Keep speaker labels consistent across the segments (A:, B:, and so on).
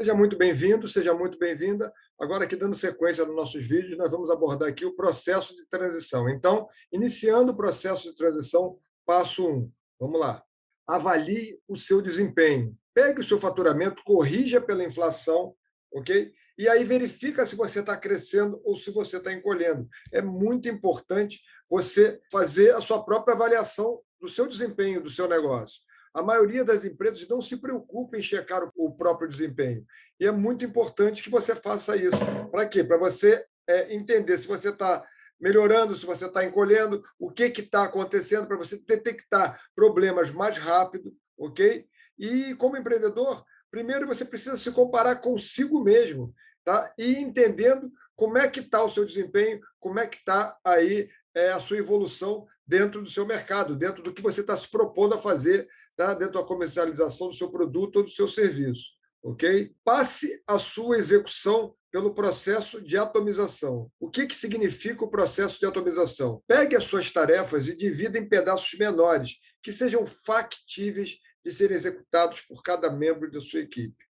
A: Seja muito bem-vindo, seja muito bem-vinda. Agora, aqui dando sequência nos nossos vídeos, nós vamos abordar aqui o processo de transição. Então, iniciando o processo de transição, passo 1. Vamos lá. Avalie o seu desempenho. Pegue o seu faturamento, corrija pela inflação, ok? E aí verifica se você está crescendo ou se você está encolhendo. É muito importante você fazer a sua própria avaliação do seu desempenho, do seu negócio. A maioria das empresas não se preocupa em checar o próprio desempenho. E é muito importante que você faça isso. Para quê? Para você entender se você está melhorando, se você está encolhendo, o que está acontecendo, para você detectar problemas mais rápido, ok? E, como empreendedor, primeiro você precisa se comparar consigo mesmo, tá? E entendendo como é que está o seu desempenho, como é que está aí a sua evolução dentro do seu mercado, dentro do que você está se propondo a fazer, tá? Dentro da comercialização do seu produto ou do seu serviço. Ok? Passe a sua execução pelo processo de atomização. O que significa o processo de atomização? Pegue as suas tarefas e divida em pedaços menores, que sejam factíveis de serem executados por cada membro da sua equipe.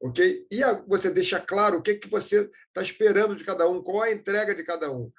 A: Ok? E você deixa claro o que você está esperando de cada um, qual a entrega de cada um.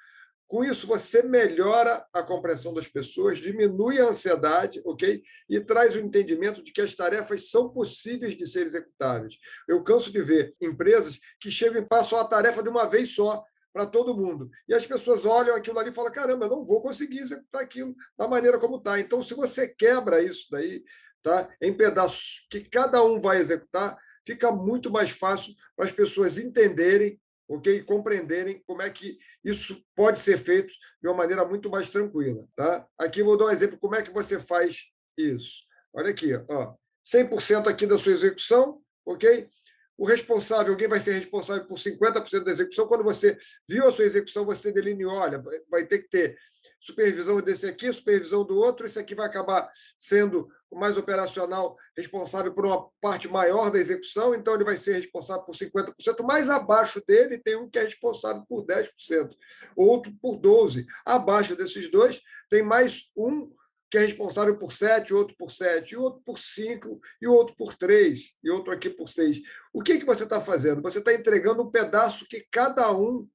A: Com isso, você melhora a compreensão das pessoas, diminui a ansiedade, ok? E traz o entendimento de que as tarefas são possíveis de serem executáveis. Eu canso de ver empresas que chegam e passam a tarefa de uma vez só para todo mundo. E as pessoas olham aquilo ali e falam: caramba, eu não vou conseguir executar aquilo da maneira como está. Então, se você quebra isso daí, tá, em pedaços que cada um vai executar, fica muito mais fácil para as pessoas entenderem, ok? Compreenderem como é que isso pode ser feito de uma maneira muito mais tranquila. Tá? Aqui vou dar um exemplo como é que você faz isso. Olha aqui, ó, 100% aqui da sua execução, ok? O responsável, alguém vai ser responsável por 50% da execução. Quando você viu a sua execução, você delineou, olha, vai ter que ter supervisão desse aqui, supervisão do outro, isso aqui vai acabar sendo o mais operacional, responsável por uma parte maior da execução, então ele vai ser responsável por 50%, mais abaixo dele tem um que é responsável por 10%, outro por 12%. Abaixo desses dois tem mais um que é responsável por 7, outro por 7, outro por 5, e outro por 3, e outro aqui por 6. O que você está fazendo? Você está entregando um pedaço que cada um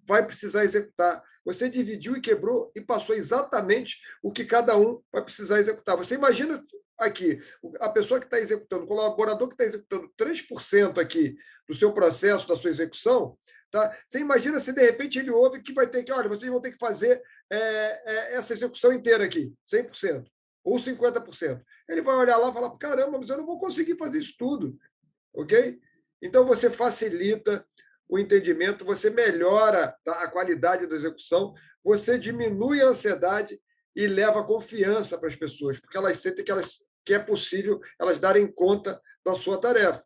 A: vai precisar executar. Você dividiu e quebrou e passou exatamente o que cada um vai precisar executar. Você imagina aqui, a pessoa que está executando, o colaborador que está executando 3% aqui do seu processo, da sua execução, tá? Você imagina se de repente ele ouve que vai ter que, olha, vocês vão ter que fazer essa execução inteira aqui, 100%, ou 50%. Ele vai olhar lá e falar, caramba, mas eu não vou conseguir fazer isso tudo, ok? Então, você facilita o entendimento, você melhora a qualidade da execução, você diminui a ansiedade e leva confiança para as pessoas, porque elas sentem que é possível elas darem conta da sua tarefa,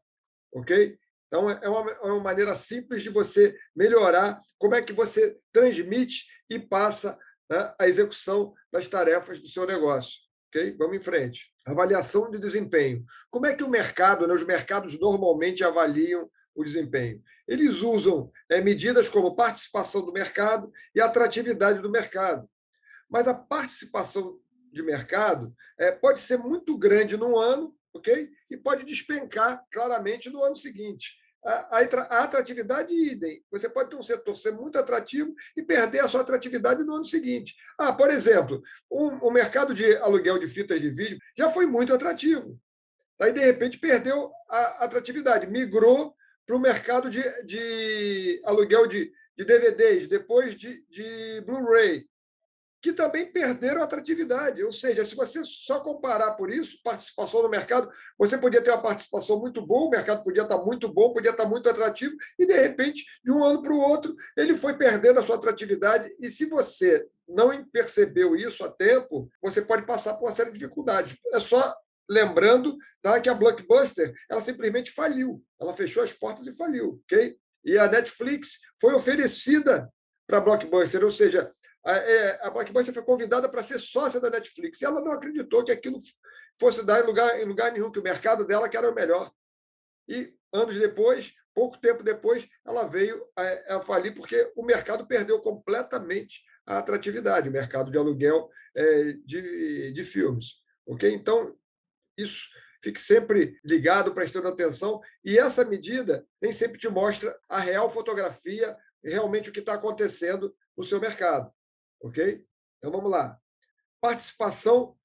A: ok? Então, é uma maneira simples de você melhorar como é que você transmite e passa, né, a execução das tarefas do seu negócio. Ok? Vamos em frente. Avaliação de desempenho. Como é que o mercado, né, os mercados normalmente avaliam o desempenho? Eles usam medidas como participação do mercado e atratividade do mercado. Mas a participação de mercado pode ser muito grande num ano, ok? E pode despencar claramente no ano seguinte. A atratividade, idem. Você pode ter um setor ser muito atrativo e perder a sua atratividade no ano seguinte. Por exemplo, o mercado de aluguel de fitas de vídeo já foi muito atrativo. Aí, de repente, perdeu a atratividade, migrou para o mercado de aluguel de DVDs, depois de Blu-ray, que também perderam a atratividade. Ou seja, se você só comparar por isso, participação no mercado, você podia ter uma participação muito boa, o mercado podia estar muito bom, podia estar muito atrativo, e, de repente, de um ano para o outro, ele foi perdendo a sua atratividade. E se você não percebeu isso a tempo, você pode passar por uma série de dificuldades. É só lembrando, tá, que a Blockbuster ela simplesmente faliu. Ela fechou as portas e faliu. Ok? E a Netflix foi oferecida para a Blockbuster, ou seja, a Blockbuster foi convidada para ser sócia da Netflix e ela não acreditou que aquilo fosse dar em lugar nenhum, que o mercado dela que era o melhor. E anos depois, pouco tempo depois, ela veio a falir porque o mercado perdeu completamente a atratividade, o mercado de aluguel de filmes. Ok? Então, isso fique sempre ligado, prestando atenção, e essa medida nem sempre te mostra a real fotografia, realmente o que está acontecendo no seu mercado, ok? Então, vamos lá. Participação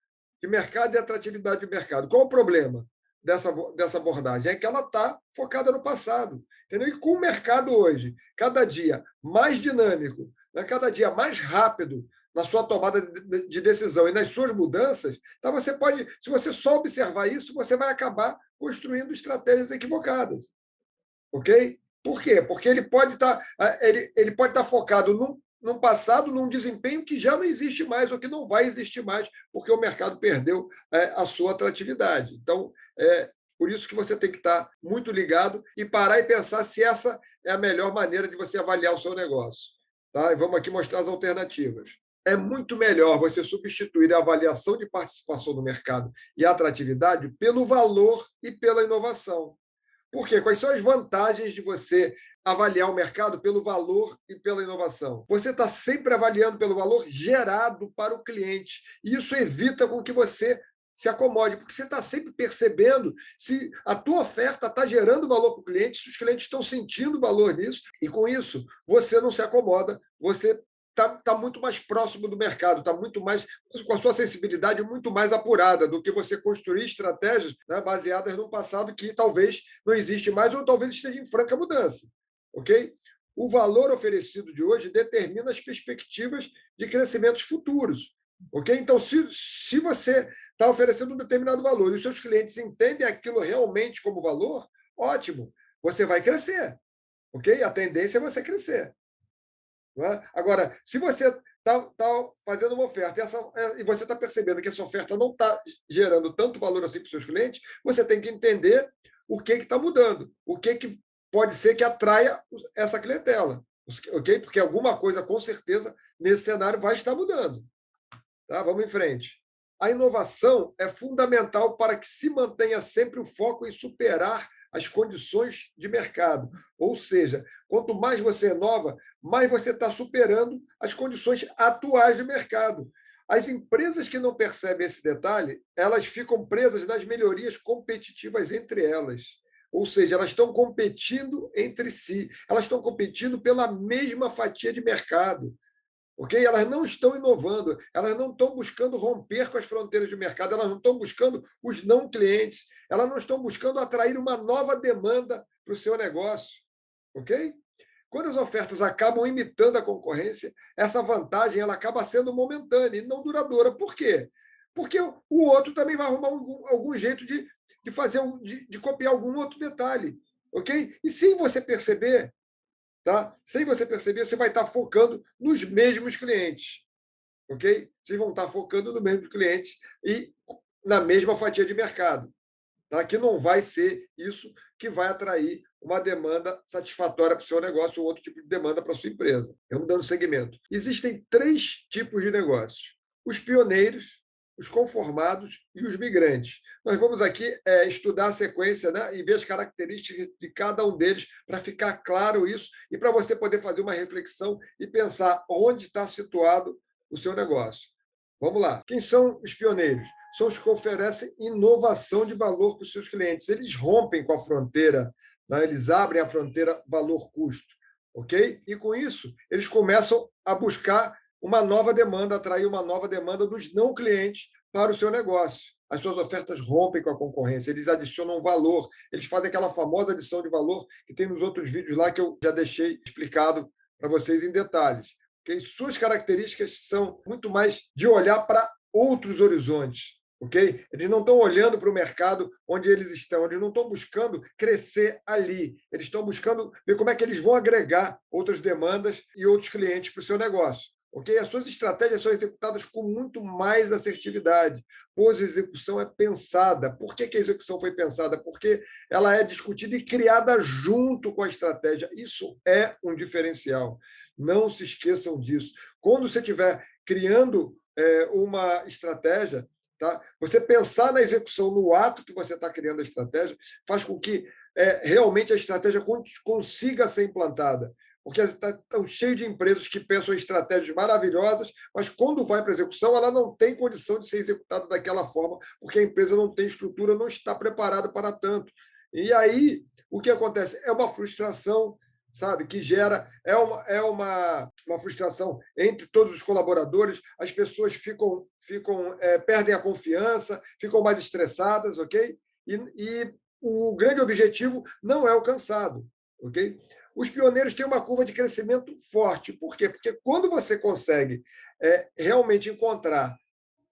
A: de mercado e atratividade de mercado. Qual o problema dessa abordagem? É que ela está focada no passado. Entendeu? E com o mercado hoje, cada dia mais dinâmico, né, cada dia mais rápido na sua tomada de decisão e nas suas mudanças, então você pode, se você só observar isso, você vai acabar construindo estratégias equivocadas. Ok? Por quê? Porque ele pode estar focado num passado, num desempenho que já não existe mais, ou que não vai existir mais, porque o mercado perdeu a sua atratividade. Então, por isso que você tem que estar muito ligado e parar e pensar se essa é a melhor maneira de você avaliar o seu negócio. Tá? E vamos aqui mostrar as alternativas. É muito melhor você substituir a avaliação de participação no mercado e a atratividade pelo valor e pela inovação. Por quê? Quais são as vantagens de você avaliar o mercado pelo valor e pela inovação? Você está sempre avaliando pelo valor gerado para o cliente. E isso evita com que você se acomode, porque você está sempre percebendo se a tua oferta está gerando valor para o cliente, se os clientes estão sentindo valor nisso, e com isso você não se acomoda, você está muito mais próximo do mercado, está muito mais com a sua sensibilidade muito mais apurada do que você construir estratégias, né, baseadas num passado que talvez não existe mais ou talvez esteja em franca mudança, ok? O valor oferecido de hoje determina as perspectivas de crescimentos futuros, ok? Então, se você está oferecendo um determinado valor e os seus clientes entendem aquilo realmente como valor, ótimo, você vai crescer, ok? A tendência é você crescer. Não é? Agora, se você está fazendo uma oferta e você está percebendo que essa oferta não está gerando tanto valor assim para os seus clientes, você tem que entender o que está mudando, o que pode ser que atraia essa clientela, ok? Porque alguma coisa, com certeza, nesse cenário vai estar mudando. Tá? Vamos em frente. A inovação é fundamental para que se mantenha sempre o foco em superar as condições de mercado. Ou seja, quanto mais você inova, mais você está superando as condições atuais de mercado. As empresas que não percebem esse detalhe, elas ficam presas nas melhorias competitivas entre elas. Ou seja, elas estão competindo entre si, elas estão competindo pela mesma fatia de mercado. Ok? Elas não estão inovando, elas não estão buscando romper com as fronteiras de mercado, elas não estão buscando os não clientes, elas não estão buscando atrair uma nova demanda para o seu negócio. Ok? Quando as ofertas acabam imitando a concorrência, essa vantagem ela acaba sendo momentânea e não duradoura. Por quê? Porque o outro também vai arrumar algum jeito de fazer de copiar algum outro detalhe. Ok? E sem você perceber, tá? Sem você perceber, você vai estar focando nos mesmos clientes, ok? Vocês vão estar focando nos mesmos clientes e na mesma fatia de mercado, tá? Que não vai ser isso que vai atrair uma demanda satisfatória para o seu negócio ou outro tipo de demanda para a sua empresa. Vamos dando seguimento. Existem 3 tipos de negócios: os pioneiros, os conformados e os migrantes. Nós vamos aqui estudar a sequência, né, e ver as características de cada um deles para ficar claro isso e para você poder fazer uma reflexão e pensar onde está situado o seu negócio. Vamos lá. Quem são os pioneiros? São os que oferecem inovação de valor para os seus clientes. Eles rompem com a fronteira, né, eles abrem a fronteira valor-custo. Ok? E com isso, eles começam a buscar uma nova demanda, atrair uma nova demanda dos não clientes para o seu negócio. As suas ofertas rompem com a concorrência, eles adicionam valor, eles fazem aquela famosa adição de valor que tem nos outros vídeos lá que eu já deixei explicado para vocês em detalhes. Okay? Suas características são muito mais de olhar para outros horizontes. Okay? Eles não estão olhando para o mercado onde eles estão, eles não estão buscando crescer ali, eles estão buscando ver como é que eles vão agregar outras demandas e outros clientes para o seu negócio. Okay? As suas estratégias são executadas com muito mais assertividade, pois a execução é pensada. Por que a execução foi pensada? Porque ela é discutida e criada junto com a estratégia. Isso é um diferencial. Não se esqueçam disso. Quando você estiver criando uma estratégia, tá? Você pensar na execução no ato que você está criando a estratégia faz com que realmente a estratégia consiga ser implantada. porque estão cheios de empresas que pensam em estratégias maravilhosas, mas quando vai para a execução, ela não tem condição de ser executada daquela forma, porque a empresa não tem estrutura, não está preparada para tanto. E aí, o que acontece? É uma frustração, sabe, que gera, uma frustração entre todos os colaboradores, as pessoas perdem a confiança, ficam mais estressadas, ok? E o grande objetivo não é alcançado, ok? Os pioneiros têm uma curva de crescimento forte. Por quê? Porque quando você consegue realmente encontrar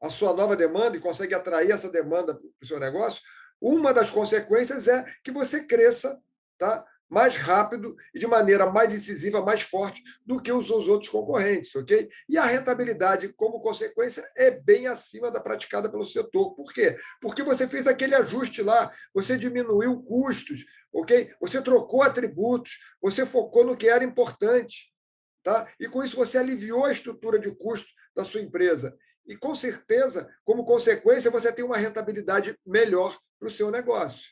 A: a sua nova demanda e consegue atrair essa demanda para o seu negócio, uma das consequências é que você cresça, tá, mais rápido e de maneira mais incisiva, mais forte do que os outros concorrentes, ok? E a rentabilidade, como consequência, é bem acima da praticada pelo setor. Por quê? Porque você fez aquele ajuste lá, você diminuiu custos, ok? Você trocou atributos, você focou no que era importante, tá? E com isso você aliviou a estrutura de custo da sua empresa. E, com certeza, como consequência, você tem uma rentabilidade melhor para o seu negócio.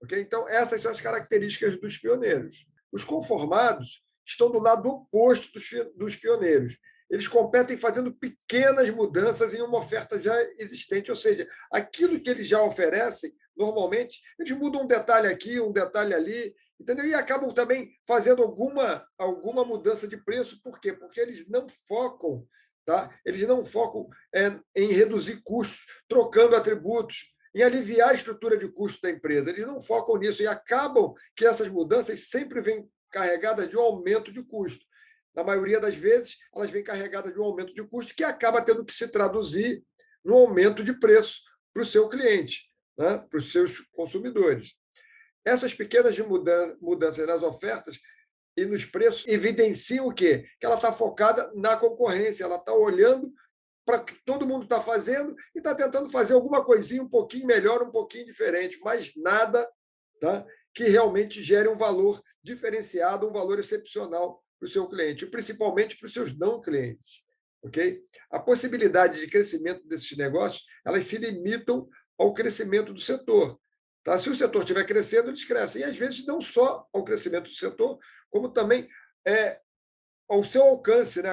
A: Okay? Então, essas são as características dos pioneiros. Os conformados estão do lado oposto dos pioneiros. Eles competem fazendo pequenas mudanças em uma oferta já existente, ou seja, aquilo que eles já oferecem, normalmente, eles mudam um detalhe aqui, um detalhe ali, entendeu? E acabam também fazendo alguma mudança de preço. Por quê? Porque eles não focam, tá? Eles não focam em reduzir custos, trocando atributos, em aliviar a estrutura de custo da empresa. Eles não focam nisso e acabam que essas mudanças sempre vêm carregadas de um aumento de custo. Na maioria das vezes, elas vêm carregadas de um aumento de custo que acaba tendo que se traduzir no aumento de preço para o seu cliente, né? Para os seus consumidores. Essas pequenas mudanças nas ofertas e nos preços evidenciam o quê? Que ela está focada na concorrência, ela está olhando para o que todo mundo está fazendo e está tentando fazer alguma coisinha um pouquinho melhor, um pouquinho diferente, mas nada, tá, que realmente gere um valor diferenciado, um valor excepcional para o seu cliente, principalmente para os seus não clientes. Okay? A possibilidade de crescimento desses negócios, elas se limitam ao crescimento do setor. Tá? Se o setor estiver crescendo, eles crescem. E, às vezes, não só ao crescimento do setor, como também ao seu alcance, né?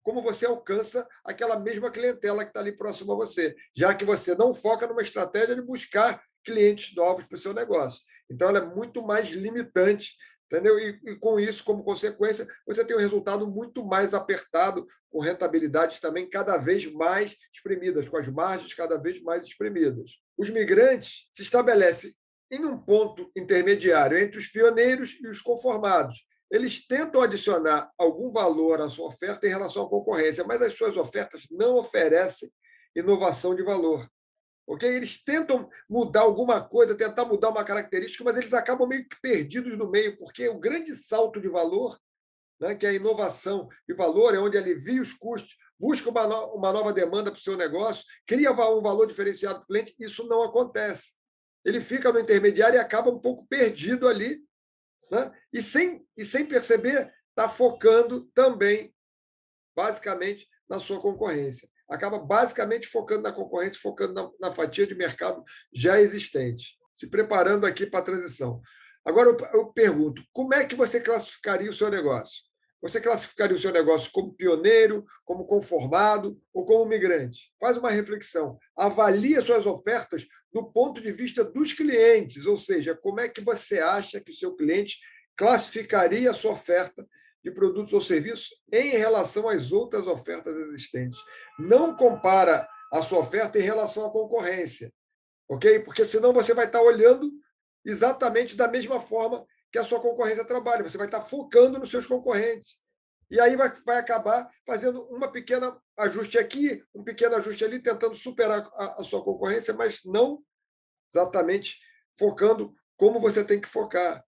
A: Como você alcança aquela mesma clientela que está ali próximo a você, já que você não foca numa estratégia de buscar clientes novos para o seu negócio. Então, ela é muito mais limitante, entendeu? E com isso, como consequência, você tem um resultado muito mais apertado, com rentabilidades também cada vez mais espremidas, com as margens cada vez mais espremidas. Os migrantes se estabelecem em um ponto intermediário entre os pioneiros e os conformados. Eles tentam adicionar algum valor à sua oferta em relação à concorrência, mas as suas ofertas não oferecem inovação de valor. Okay? Eles tentam mudar alguma coisa, tentar mudar uma característica, mas eles acabam meio que perdidos no meio, porque o grande salto de valor, né, que é a inovação de valor, é onde alivia os custos, busca uma nova demanda para o seu negócio, cria um valor diferenciado para o cliente, isso não acontece. Ele fica no intermediário e acaba um pouco perdido ali, né? E sem perceber, está focando também, basicamente, na sua concorrência. Acaba basicamente focando na concorrência, focando na fatia de mercado já existente, se preparando aqui para a transição. Agora, eu pergunto, como é que você classificaria o seu negócio? Você classificaria o seu negócio como pioneiro, como conformado ou como migrante? Faz uma reflexão. Avalie as suas ofertas do ponto de vista dos clientes, ou seja, como é que você acha que o seu cliente classificaria a sua oferta de produtos ou serviços em relação às outras ofertas existentes. Não compara a sua oferta em relação à concorrência, ok? Porque senão você vai estar olhando exatamente da mesma forma que a sua concorrência trabalha. Você vai estar focando nos seus concorrentes. E aí vai acabar fazendo uma pequena ajuste aqui, um pequeno ajuste ali, tentando superar a sua concorrência, mas não exatamente focando como você tem que focar.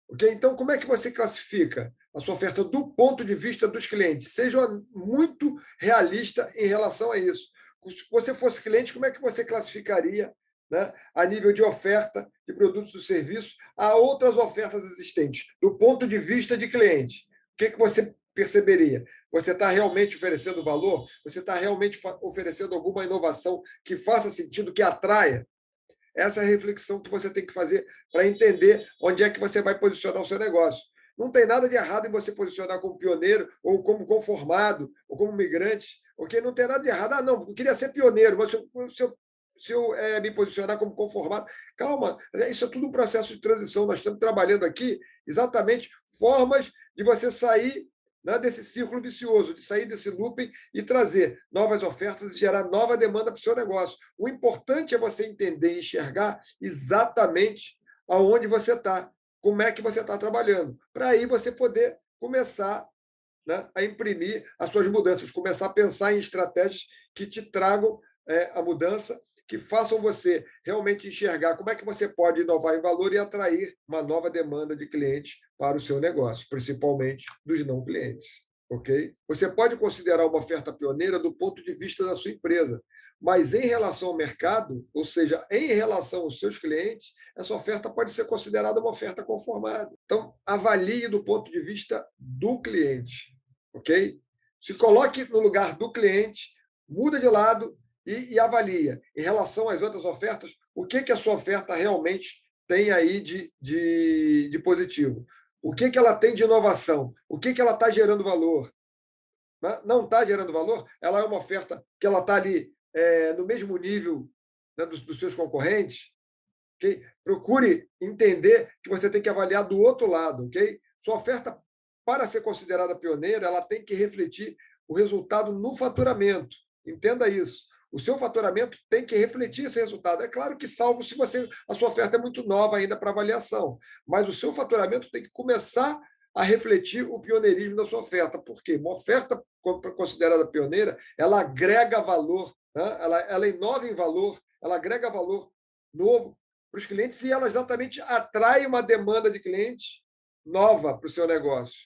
A: Okay? Então, como é que você classifica a sua oferta do ponto de vista dos clientes? Seja muito realista em relação a isso. Se você fosse cliente, como é que você classificaria, né, a nível de oferta de produtos e serviços a outras ofertas existentes, do ponto de vista de cliente? O que você perceberia? Você está realmente oferecendo valor? Você está realmente oferecendo alguma inovação que faça sentido, que atraia? Essa é a reflexão que você tem que fazer para entender onde é que você vai posicionar o seu negócio. Não tem nada de errado em você posicionar como pioneiro, ou como conformado, ou como migrante, ok? Não tem nada de errado. Ah, não, eu queria ser pioneiro, mas se eu me posicionar como conformado, calma, isso é tudo um processo de transição. Nós estamos trabalhando aqui exatamente formas de você sair, né, desse círculo vicioso, de sair desse looping e trazer novas ofertas e gerar nova demanda para o seu negócio. O importante é você entender e enxergar exatamente aonde você está, como é que você está trabalhando, para aí você poder começar, né, a imprimir as suas mudanças, começar a pensar em estratégias que te tragam a mudança, que façam você realmente enxergar como é que você pode inovar em valor e atrair uma nova demanda de clientes para o seu negócio, principalmente dos não clientes. Ok? Você pode considerar uma oferta pioneira do ponto de vista da sua empresa, mas em relação ao mercado, ou seja, em relação aos seus clientes, essa oferta pode ser considerada uma oferta conformada. Então, avalie do ponto de vista do cliente, ok? Se coloque no lugar do cliente, muda de lado e avalia. Em relação às outras ofertas, o que a sua oferta realmente tem aí de positivo? O que ela tem de inovação? O que ela está gerando valor? Não está gerando valor? Ela é uma oferta que ela está ali no mesmo nível, né, dos seus concorrentes. Okay? Procure entender que você tem que avaliar do outro lado. Okay? Sua oferta, para ser considerada pioneira, ela tem que refletir o resultado no faturamento. Entenda isso. O seu faturamento tem que refletir esse resultado. É claro que, salvo se a sua oferta é muito nova ainda para avaliação, mas o seu faturamento tem que começar a refletir o pioneirismo da sua oferta. Por quê? Uma oferta considerada pioneira, ela agrega valor, né? ela inova em valor, ela agrega valor novo para os clientes e ela exatamente atrai uma demanda de clientes nova para o seu negócio.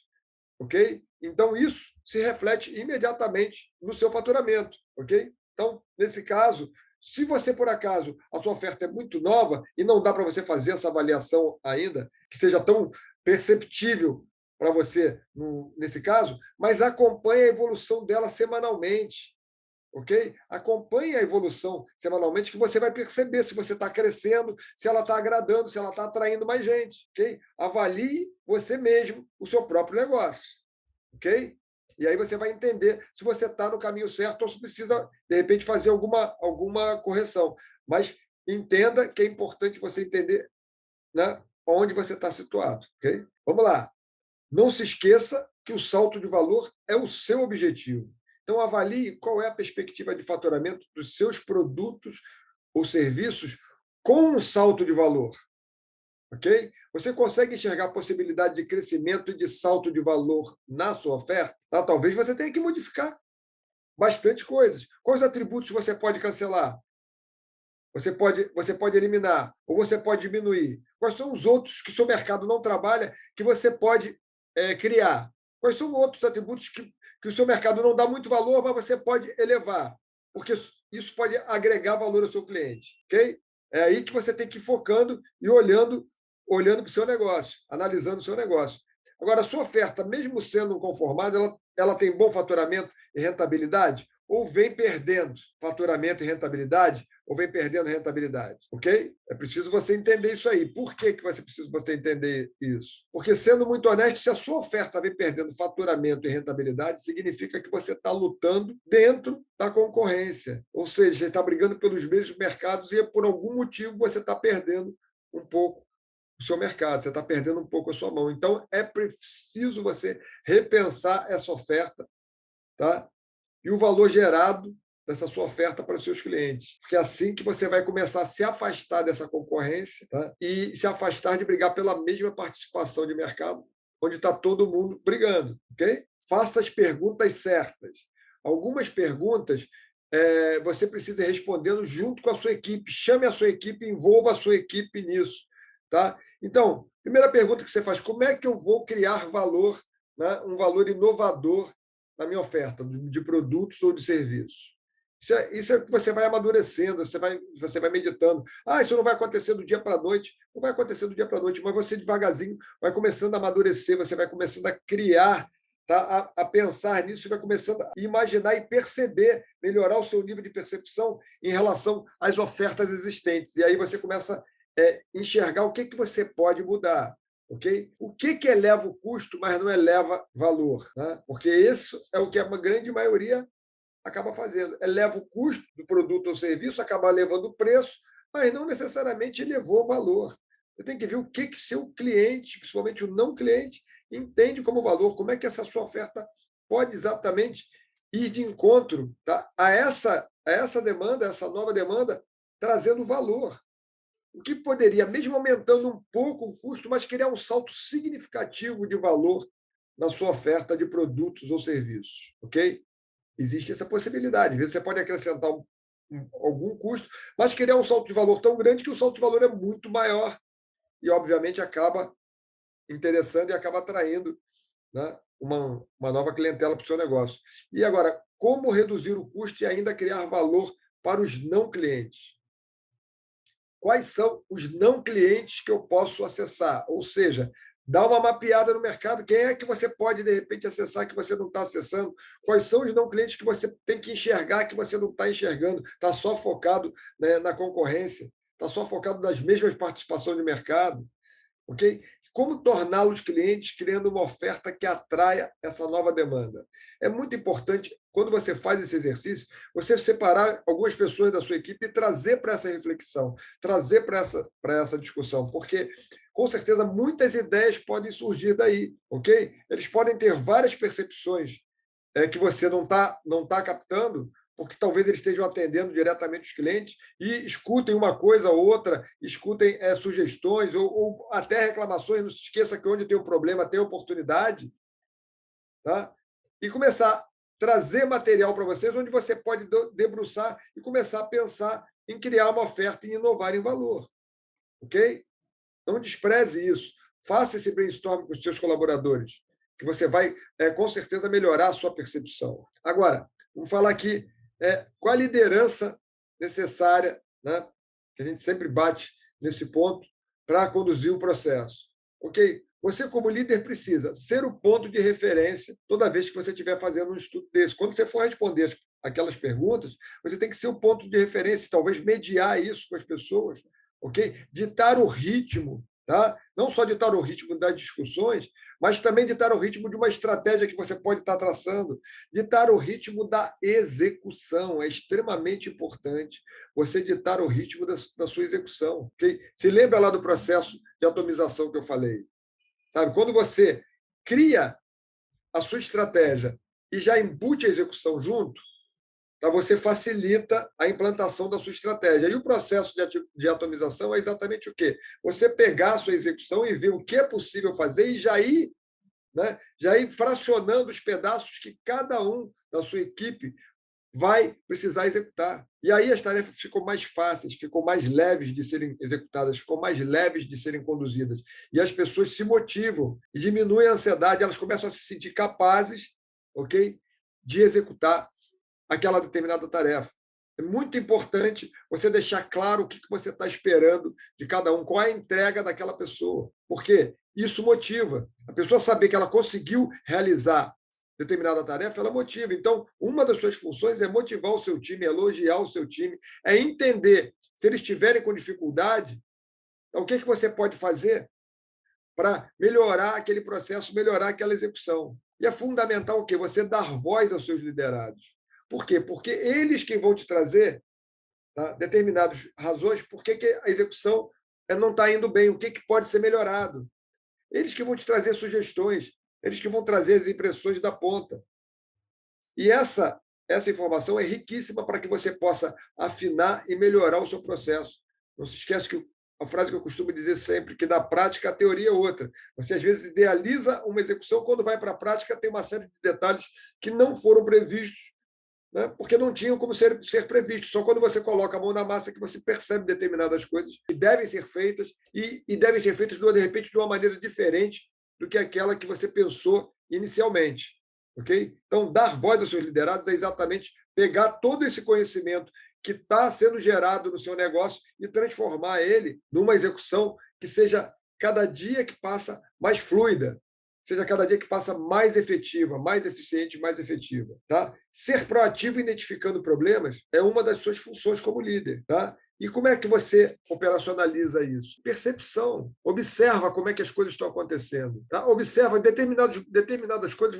A: Ok? Então, isso se reflete imediatamente no seu faturamento. Ok? Então, nesse caso, se você, por acaso, a sua oferta é muito nova e não dá para você fazer essa avaliação ainda, que seja tão perceptível para você nesse caso, mas acompanhe a evolução dela semanalmente. Ok? Acompanhe a evolução semanalmente, que você vai perceber se você está crescendo, se ela está agradando, se ela está atraindo mais gente. Ok? Avalie você mesmo o seu próprio negócio. Ok? E aí você vai entender se você está no caminho certo ou se precisa, de repente, fazer alguma correção. Mas entenda que é importante você entender, né, onde você está situado. Ok? Vamos lá. Não se esqueça que o salto de valor é o seu objetivo. Então, avalie qual é a perspectiva de faturamento dos seus produtos ou serviços com um salto de valor. Ok? Você consegue enxergar a possibilidade de crescimento e de salto de valor na sua oferta? Tá? Talvez você tenha que modificar bastante coisas. Quais atributos você pode cancelar? Você pode eliminar ou você pode diminuir? Quais são os outros que o seu mercado não trabalha que você pode criar? Quais são outros atributos que o seu mercado não dá muito valor, mas você pode elevar? Porque isso pode agregar valor ao seu cliente. Ok? É aí que você tem que ir focando e olhando para o seu negócio, analisando o seu negócio. Agora, a sua oferta, mesmo sendo conformada, ela tem bom faturamento e rentabilidade? Ou vem perdendo faturamento e rentabilidade, ou vem perdendo rentabilidade, ok? É preciso você entender isso aí. Por que você precisa você entender isso? Porque, sendo muito honesto, se a sua oferta vem perdendo faturamento e rentabilidade, significa que você está lutando dentro da concorrência. Ou seja, você está brigando pelos mesmos mercados e, por algum motivo, você está perdendo um pouco o seu mercado, você está perdendo um pouco a sua mão. Então, é preciso você repensar essa oferta, tá? E o valor gerado dessa sua oferta para os seus clientes. Porque é assim que você vai começar a se afastar dessa concorrência, tá? E se afastar de brigar pela mesma participação de mercado, onde está todo mundo brigando. Ok? Faça as perguntas certas. Algumas perguntas você precisa ir respondendo junto com a sua equipe. Chame a sua equipe, envolva a sua equipe nisso. Tá? Então, primeira pergunta que você faz: como é que eu vou criar valor, né, um valor inovador na minha oferta de produtos ou de serviços? Isso é que você vai amadurecendo, você vai meditando. Isso não vai acontecer do dia para a noite. Não vai acontecer do dia para a noite, mas você devagarzinho vai começando a amadurecer, você vai começando a criar, tá? A pensar nisso, vai começando a imaginar e perceber, melhorar o seu nível de percepção em relação às ofertas existentes. E aí você começa a enxergar o que você pode mudar. ok? O que eleva o custo, mas não eleva valor? Né? Porque isso é o que a grande maioria acaba fazendo. Eleva o custo do produto ou serviço, acaba elevando o preço, mas não necessariamente elevou o valor. Você tem que ver o que seu cliente, principalmente o não cliente, entende como valor, como é que essa sua oferta pode exatamente ir de encontro, tá, a essa demanda, a essa nova demanda, trazendo valor. O que poderia, mesmo aumentando um pouco o custo, mas criar um salto significativo de valor na sua oferta de produtos ou serviços, ok? Existe essa possibilidade. Às vezes você pode acrescentar algum custo, mas criar um salto de valor tão grande que o salto de valor é muito maior e, obviamente, acaba interessando e acaba atraindo, né, uma nova clientela para o seu negócio. E agora, como reduzir o custo e ainda criar valor para os não clientes? Quais são os não clientes que eu posso acessar? Ou seja, dá uma mapeada no mercado, quem é que você pode, de repente, acessar que você não está acessando? Quais são os não clientes que você tem que enxergar que você não está enxergando? Está só focado, né, na concorrência? Está só focado nas mesmas participações de mercado? Ok? Como torná-los clientes, criando uma oferta que atraia essa nova demanda? É muito importante, quando você faz esse exercício, você separar algumas pessoas da sua equipe e trazer para essa reflexão, trazer para essa discussão, porque, com certeza, muitas ideias podem surgir daí, ok? Eles podem ter várias percepções que você não tá captando, porque talvez eles estejam atendendo diretamente os clientes e escutem uma coisa ou outra, escutem sugestões ou até reclamações. Não se esqueça que onde tem o problema tem oportunidade, tá? E começar a trazer material para vocês onde você pode debruçar e começar a pensar em criar uma oferta e inovar em valor, ok? Não despreze isso. Faça esse brainstorm com os seus colaboradores, que você vai, com certeza, melhorar a sua percepção. Agora, vamos falar aqui qual a liderança necessária, né, que a gente sempre bate nesse ponto, para conduzir o processo. Ok? Você, como líder, precisa ser o ponto de referência toda vez que você estiver fazendo um estudo desse. Quando você for responder aquelas perguntas, você tem que ser o ponto de referência, talvez mediar isso com as pessoas, ok? Ditar o ritmo, tá? Não só ditar o ritmo das discussões, mas também ditar o ritmo de uma estratégia que você pode estar traçando, ditar o ritmo da execução. É extremamente importante você ditar o ritmo da sua execução. Okay? Se lembra lá do processo de atomização que eu falei? Sabe? Quando você cria a sua estratégia e já embute a execução junto, tá? Você facilita a implantação da sua estratégia. E o processo de atomização é exatamente o quê? Você pegar a sua execução e ver o que é possível fazer e já ir fracionando os pedaços que cada um da sua equipe vai precisar executar. E aí as tarefas ficam mais fáceis, ficam mais leves de serem executadas, ficam mais leves de serem conduzidas. E as pessoas se motivam e diminuem a ansiedade, elas começam a se sentir capazes, ok, de executar aquela determinada tarefa. É muito importante você deixar claro o que você está esperando de cada um, qual é a entrega daquela pessoa, porque isso motiva. A pessoa saber que ela conseguiu realizar determinada tarefa, ela motiva. Então, uma das suas funções é motivar o seu time, elogiar o seu time, é entender se eles estiverem com dificuldade, o que você pode fazer para melhorar aquele processo, melhorar aquela execução. E é fundamental o quê? Você dar voz aos seus liderados. Por quê? Porque eles que vão te trazer, tá, determinadas razões por que a execução não está indo bem, o que pode ser melhorado. Eles que vão te trazer sugestões, eles que vão trazer as impressões da ponta. E essa informação é riquíssima para que você possa afinar e melhorar o seu processo. Não se esqueça que a frase que eu costumo dizer sempre, que na prática a teoria é outra. Você, às vezes, idealiza uma execução, quando vai para a prática tem uma série de detalhes que não foram previstos, né? Porque não tinham como ser previstos. Só quando você coloca a mão na massa que você percebe determinadas coisas que devem ser feitas e devem ser feitas, de repente, de uma maneira diferente do que aquela que você pensou inicialmente. Okay? Então, dar voz aos seus liderados é exatamente pegar todo esse conhecimento que está sendo gerado no seu negócio e transformar ele numa execução que seja cada dia que passa mais fluida, seja cada dia que passa mais efetiva, mais eficiente, mais efetiva. Tá? Ser proativo identificando problemas é uma das suas funções como líder. Tá? E como é que você operacionaliza isso? Percepção. Observa como é que as coisas estão acontecendo. Tá? Observa determinadas coisas.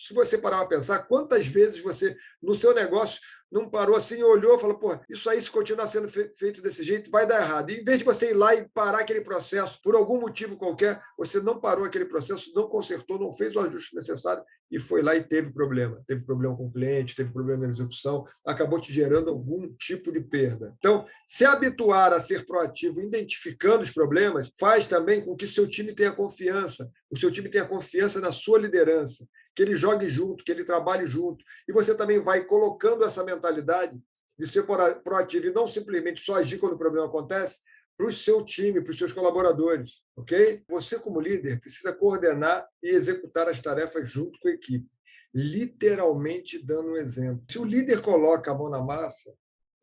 A: Se você parar para pensar, quantas vezes você, no seu negócio, não parou assim e olhou e falou: pô, isso aí, se continuar sendo feito desse jeito, vai dar errado. E, em vez de você ir lá e parar aquele processo, por algum motivo qualquer, você não parou aquele processo, não consertou, não fez o ajuste necessário e foi lá e teve problema. Teve problema com o cliente, teve problema na execução, acabou te gerando algum tipo de perda. Então, se habituar a ser proativo, identificando os problemas, faz também com que o seu time tenha confiança, o seu time tenha confiança na sua liderança, que ele jogue junto, que ele trabalhe junto. E você também vai colocando essa mentalidade de ser proativo e não simplesmente só agir quando o problema acontece, para o seu time, para os seus colaboradores, ok? Você, como líder, precisa coordenar e executar as tarefas junto com a equipe, literalmente dando um exemplo. Se o líder coloca a mão na massa,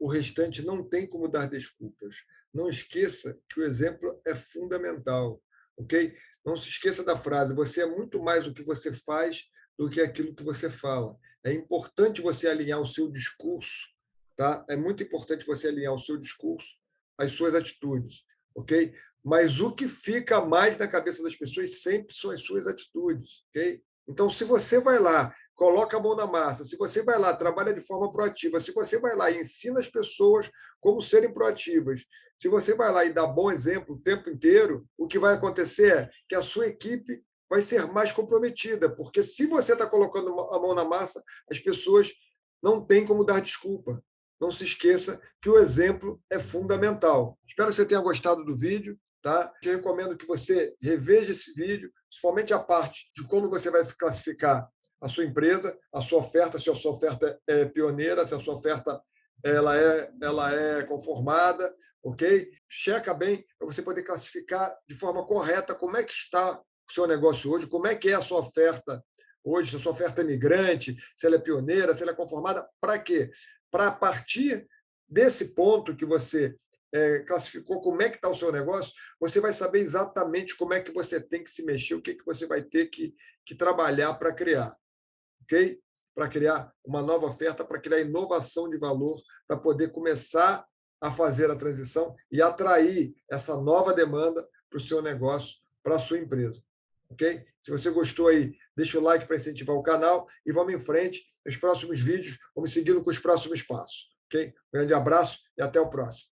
A: o restante não tem como dar desculpas. Não esqueça que o exemplo é fundamental, ok? Não se esqueça da frase: você é muito mais o que você faz do que aquilo que você fala. É importante você alinhar o seu discurso, tá? É muito importante você alinhar o seu discurso às suas atitudes, ok? Mas o que fica mais na cabeça das pessoas sempre são as suas atitudes, ok? Então, se você vai lá, coloca a mão na massa, se você vai lá, trabalha de forma proativa, se você vai lá e ensina as pessoas como serem proativas, se você vai lá e dá bom exemplo o tempo inteiro, o que vai acontecer é que a sua equipe vai ser mais comprometida, porque se você está colocando a mão na massa, as pessoas não têm como dar desculpa. Não se esqueça que o exemplo é fundamental. Espero que você tenha gostado do vídeo. Tá? Te recomendo que você reveja esse vídeo, principalmente a parte de como você vai se classificar a sua empresa, a sua oferta, se a sua oferta é pioneira, se a sua oferta ela é conformada, ok? Checa bem para você poder classificar de forma correta como é que está o seu negócio hoje, como é que é a sua oferta hoje, se a sua oferta é migrante, se ela é pioneira, se ela é conformada, para quê? Para a partir desse ponto que você classificou como é que está o seu negócio, você vai saber exatamente como é que você tem que se mexer, o que, que você vai ter que trabalhar para criar, ok? Para criar uma nova oferta, para criar inovação de valor, para poder começar a fazer a transição e atrair essa nova demanda para o seu negócio, para a sua empresa. Ok? Se você gostou aí, deixa o like para incentivar o canal e vamos em frente. Nos próximos vídeos, vamos seguindo com os próximos passos. Ok? Um grande abraço e até o próximo.